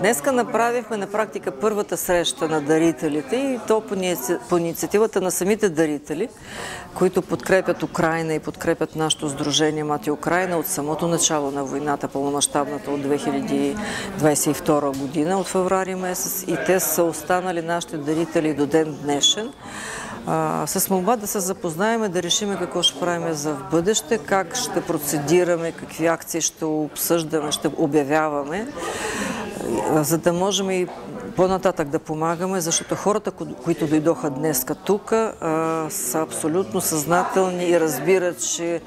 Днеска направихме на практика първата среща на дарителите и то по инициативата на самите дарители, които подкрепят Украйна и подкрепят нашето сдружение Мати Украйна от самото начало на войната, пълномащабната от 2022 година, от февруари месец, и те са останали нашите дарители до ден днешен. С молба да се запознаем, да решим какво ще правим за в бъдеще, как ще процедираме, какви акции ще обсъждаме, ще обявяваме, за да можем и по-нататък да помагаме, защото хората, които дойдоха днеска тук, са абсолютно съзнателни и разбират, че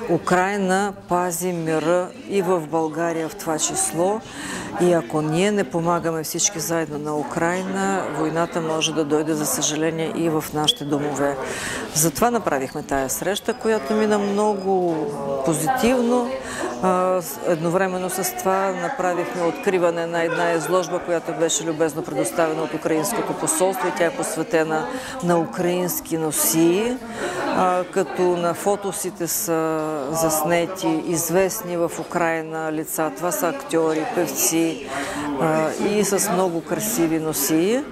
Украйна пази мира и в България в това число. И ако ние не помагаме всички заедно на Украйна, войната може да дойде, за съжаление, и в нашите домове. Затова направихме тая среща, която мина много позитивно. Едновременно с това направихме откриване на една изложба, която беше любезно предоставена от Украинското посолство, и тя е посветена на украински носии, като на фотосите са заснети известни в Украйна лица. Това са актьори, певци и с много красиви носии.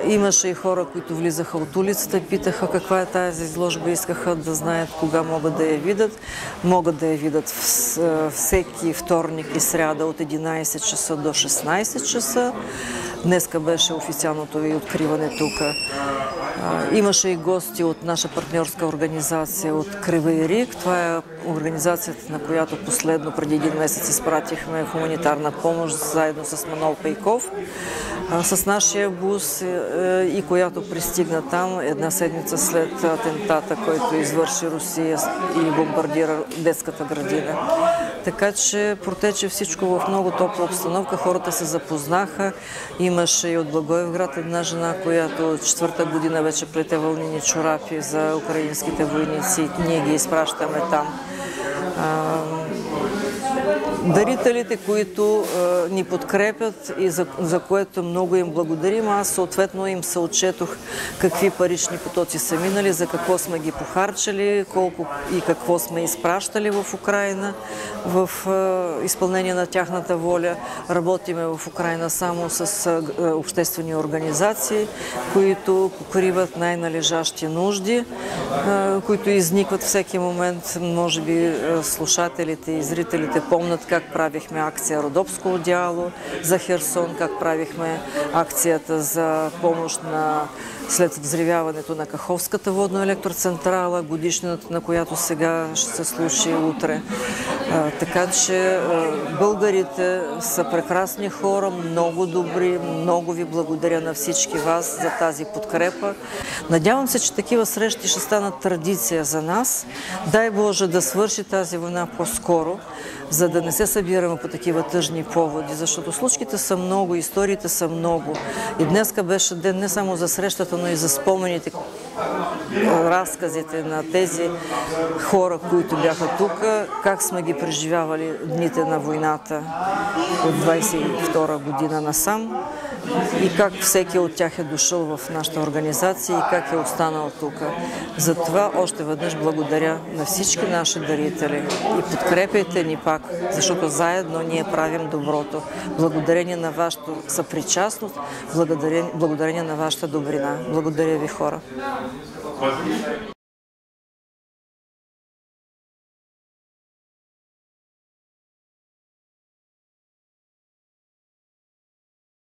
Имаше и хора, които влизаха от улицата и питаха каква е тази изложба, искаха да знаят кога могат да я видят. Могат да я видят всеки вторник и сряда от 11 часа до 16 часа. Днеска беше официалното и откриване тук. Имаше и гости от наша партньорска организация от Кривий Риг. Това е организацията, на която последно преди един месец изпратихме хуманитарна помощ заедно с Манол Пейков с нашия бус, и която пристигна там една седмица след атентата, който извърши Русия и бомбардира детската градина. Така че протече всичко в много топла обстановка, хората се запознаха. Имаше и от Благоевград една жена, която четвърта година вече плете вълнени чорапи за украинските войници. Ние ги изпращаме там. Дарителите, които ни подкрепят и за което много им благодарим, аз съответно им се отчетох какви парични потоци са минали, за какво сме ги похарчили, колко и какво сме изпращали в Украйна в изпълнение на тяхната воля. Работиме в Украйна само с обществени организации, които покриват най-належащи нужди, които изникват всеки момент. Може би слушателите и зрителите помнят как правихме акция Родопско одеяло за Херсон, как правихме акцията за помощ след взривяването на Каховската водно-електроцентрала, годишнината на която сега ще се случи утре. Така че българите са прекрасни хора, много добри, много ви благодаря на всички вас за тази подкрепа. Надявам се, че такива срещи ще станат традиция за нас. Дай Боже да свърши тази война по-скоро, за да не се събираме по такива тъжни поводи, защото случките са много, историите са много. И днеска беше ден не само за срещата, но и за спомените, разказите на тези хора, които бяха тук, как сме ги преживявали дните на войната от 22 година насам и как всеки от тях е дошъл в нашата организация и как е останал тук. Затова още веднъж благодаря на всички наши дарители и подкрепяйте ни пак, защото заедно ние правим доброто. Благодарение на вашата съпричастност, благодарение на вашата добрина. Благодаря ви, хора.